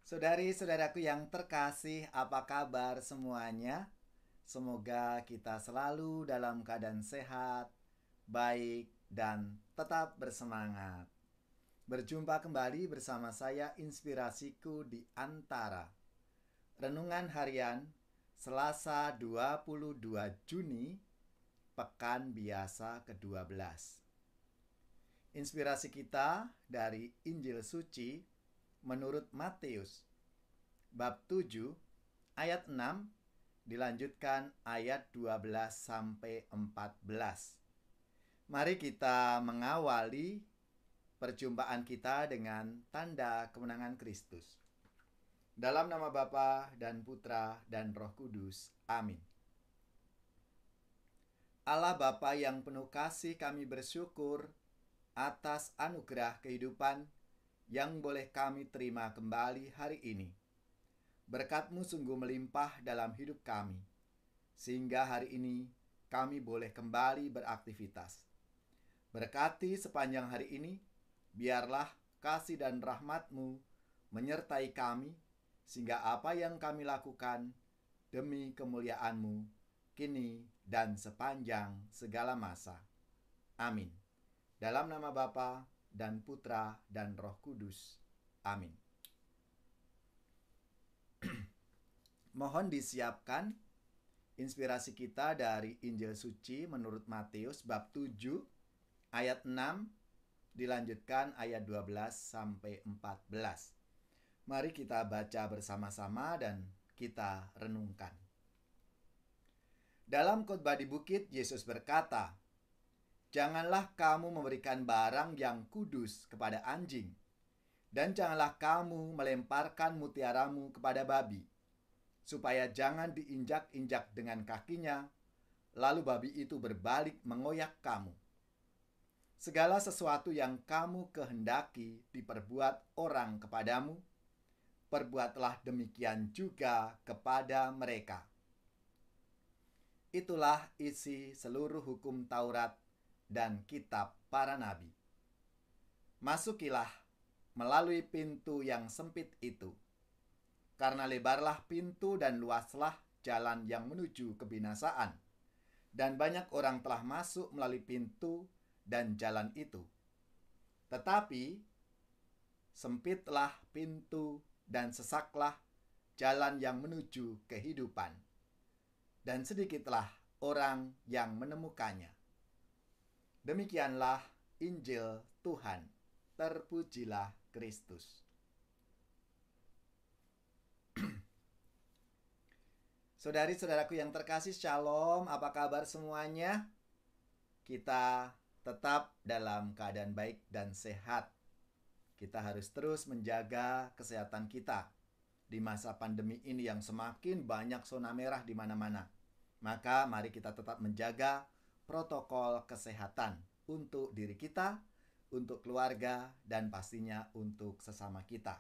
Saudari-saudaraku yang terkasih, apa kabar semuanya? Semoga kita selalu dalam keadaan sehat, baik, dan tetap bersemangat. Berjumpa kembali bersama saya Inspirasiku di Antara. Renungan harian Selasa 22 Juni, Pekan Biasa ke-12. Inspirasi kita dari Injil Suci menurut Matius bab 7 ayat 6 dilanjutkan ayat 12 sampai 14. Mari kita mengawali perjumpaan kita dengan tanda kemenangan Kristus. Dalam nama Bapa dan Putra dan Roh Kudus. Amin. Allah Bapa yang penuh kasih, kami bersyukur atas anugerah kehidupan yang boleh kami terima kembali hari ini. Berkat-Mu sungguh melimpah dalam hidup kami, sehingga hari ini kami boleh kembali beraktivitas. Berkati sepanjang hari ini, biarlah kasih dan rahmat-Mu menyertai kami, sehingga apa yang kami lakukan demi kemuliaan-Mu, kini dan sepanjang segala masa. Amin. Dalam nama Bapa dan Putra dan Roh Kudus. Amin. Mohon disiapkan inspirasi kita dari Injil Suci menurut Matius bab 7 ayat 6 dilanjutkan ayat 12 sampai 14. Mari kita baca bersama-sama dan kita renungkan. Dalam khotbah di bukit, Yesus berkata, "Janganlah kamu memberikan barang yang kudus kepada anjing, dan janganlah kamu melemparkan mutiaramu kepada babi, supaya jangan diinjak-injak dengan kakinya, lalu babi itu berbalik mengoyak kamu. Segala sesuatu yang kamu kehendaki diperbuat orang kepadamu, perbuatlah demikian juga kepada mereka." Itulah isi seluruh hukum Taurat dan kitab para nabi. Masukilah melalui pintu yang sempit itu, karena lebarlah pintu dan luaslah jalan yang menuju kebinasaan, dan banyak orang telah masuk melalui pintu dan jalan itu. Tetapi sempitlah pintu dan sesaklah jalan yang menuju kehidupan, dan sedikitlah orang yang menemukannya. Demikianlah Injil Tuhan. Terpujilah Kristus. Saudari-saudaraku yang terkasih, Shalom. Apa kabar semuanya? Kita tetap dalam keadaan baik dan sehat. Kita harus terus menjaga kesehatan kita di masa pandemi ini yang semakin banyak zona merah di mana-mana. Maka mari kita tetap menjaga protokol kesehatan untuk diri kita, untuk keluarga, dan pastinya untuk sesama kita.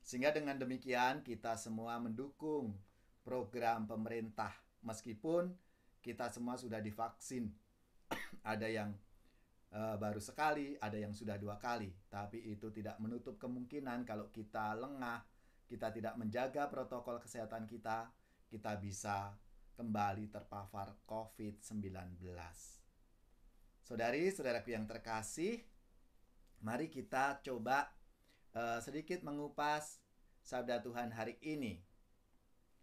Sehingga dengan demikian kita semua mendukung program pemerintah, meskipun kita semua sudah divaksin. Ada yang baru sekali, ada yang sudah 2 kali. Tapi itu tidak menutup kemungkinan kalau kita lengah, kita tidak menjaga protokol kesehatan kita, kita bisa kembali terpapar COVID-19. Saudari-saudaraku yang terkasih, mari kita coba sedikit mengupas sabda Tuhan hari ini.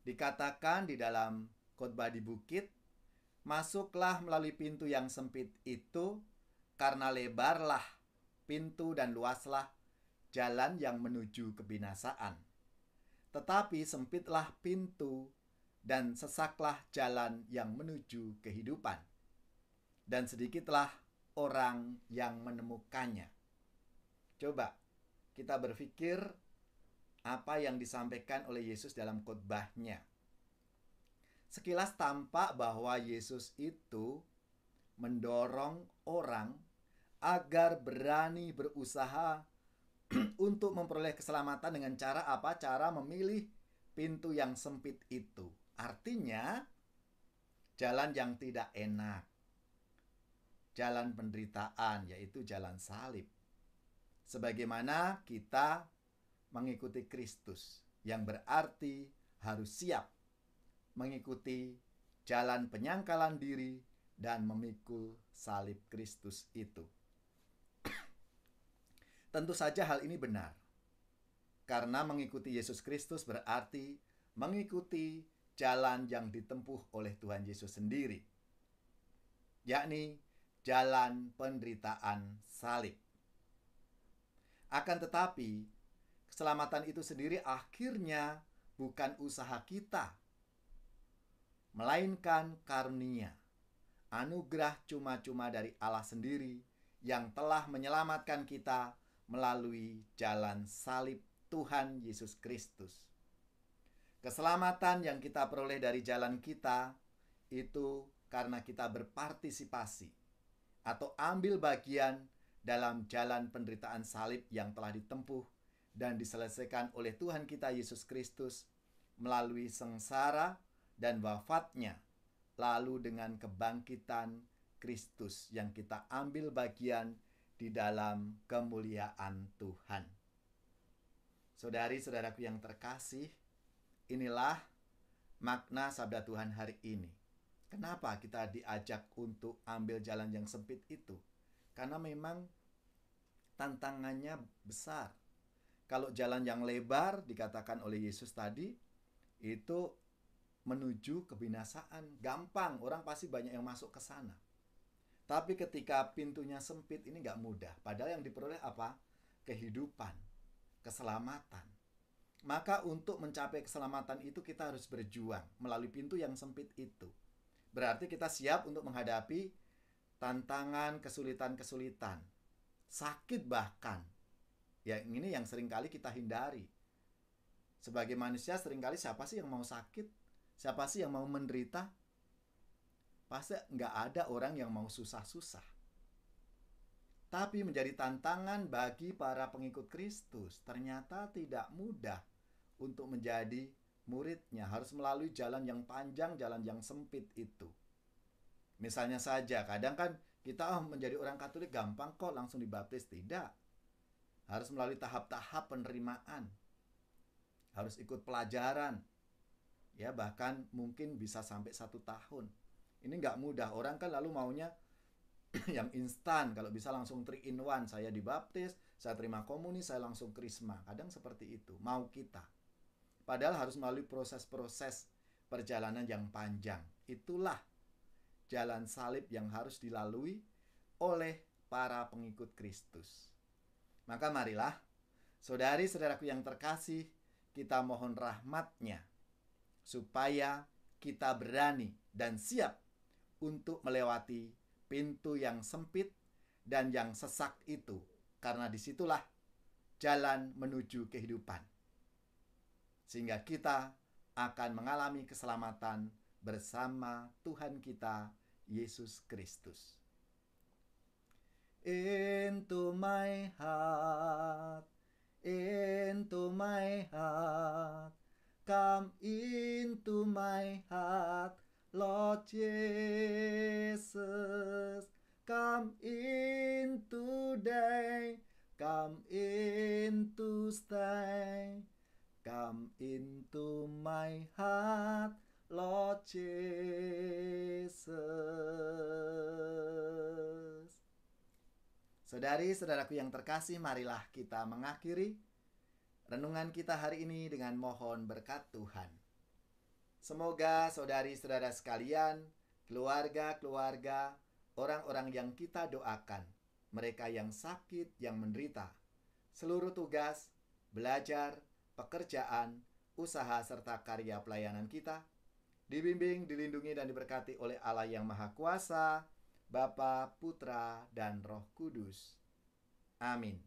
Dikatakan di dalam khotbah di bukit, "Masuklah melalui pintu yang sempit itu, karena lebarlah pintu dan luaslah jalan yang menuju kebinasaan. Tetapi sempitlah pintu dan sesaklah jalan yang menuju kehidupan, dan sedikitlah orang yang menemukannya." Coba kita berpikir apa yang disampaikan oleh Yesus dalam khotbahnya. Sekilas tampak bahwa Yesus itu mendorong orang agar berani berusaha untuk memperoleh keselamatan dengan cara apa? Cara memilih pintu yang sempit itu. Artinya, jalan yang tidak enak, jalan penderitaan, yaitu jalan salib. Sebagaimana kita mengikuti Kristus, yang berarti harus siap mengikuti jalan penyangkalan diri dan memikul salib Kristus itu. Tentu saja hal ini benar, karena mengikuti Yesus Kristus berarti mengikuti jalan yang ditempuh oleh Tuhan Yesus sendiri, yakni jalan penderitaan salib. Akan tetapi, keselamatan itu sendiri akhirnya bukan usaha kita, melainkan karunia, anugerah cuma-cuma dari Allah sendiri yang telah menyelamatkan kita melalui jalan salib Tuhan Yesus Kristus. Keselamatan yang kita peroleh dari jalan kita itu karena kita berpartisipasi atau ambil bagian dalam jalan penderitaan salib yang telah ditempuh dan diselesaikan oleh Tuhan kita Yesus Kristus melalui sengsara dan wafatnya, lalu dengan kebangkitan Kristus yang kita ambil bagian di dalam kemuliaan Tuhan. Saudari-saudaraku yang terkasih, inilah makna sabda Tuhan hari ini. Kenapa kita diajak untuk ambil jalan yang sempit itu? Karena memang tantangannya besar. Kalau jalan yang lebar dikatakan oleh Yesus tadi, itu menuju kebinasaan. Gampang, orang pasti banyak yang masuk ke sana. Tapi ketika pintunya sempit, ini nggak mudah. Padahal yang diperoleh apa? Kehidupan, keselamatan. Maka untuk mencapai keselamatan itu kita harus berjuang melalui pintu yang sempit itu. Berarti kita siap untuk menghadapi tantangan, kesulitan-kesulitan, sakit bahkan. Ya, ini yang seringkali kita hindari. Sebagai manusia seringkali siapa sih yang mau sakit? Siapa sih yang mau menderita? Pasti nggak ada orang yang mau susah-susah. Tapi menjadi tantangan bagi para pengikut Kristus. Ternyata tidak mudah untuk menjadi muridnya. Harus melalui jalan yang panjang, jalan yang sempit itu. Misalnya saja, kadang kan kita menjadi orang Katolik gampang kok langsung dibaptis. Tidak. Harus melalui tahap-tahap penerimaan. Harus ikut pelajaran. Ya, bahkan mungkin bisa sampai 1 tahun. Ini nggak mudah. Orang kan lalu maunya yang instan. Kalau bisa langsung 3 in 1. Saya dibaptis, saya terima komuni, saya langsung krisma. Kadang seperti itu. Mau kita. Padahal harus melalui proses-proses perjalanan yang panjang. Itulah jalan salib yang harus dilalui oleh para pengikut Kristus. Maka marilah, saudari-saudaraku yang terkasih, kita mohon rahmat-Nya supaya kita berani dan siap untuk melewati pintu yang sempit dan yang sesak itu, karena disitulah jalan menuju kehidupan, sehingga kita akan mengalami keselamatan bersama Tuhan kita Yesus Kristus. Into my heart, come into my heart, Lord Jesus, come in today, come in to stay, come into my heart, Lord Jesus. Saudari-saudaraku yang terkasih, marilah kita mengakhiri renungan kita hari ini dengan mohon berkat Tuhan. Semoga saudari-saudara sekalian, keluarga-keluarga, orang-orang yang kita doakan, mereka yang sakit, yang menderita, seluruh tugas, belajar, pekerjaan, usaha, serta karya pelayanan kita, dibimbing, dilindungi, dan diberkati oleh Allah yang Maha Kuasa, Bapa, Putra, dan Roh Kudus. Amin.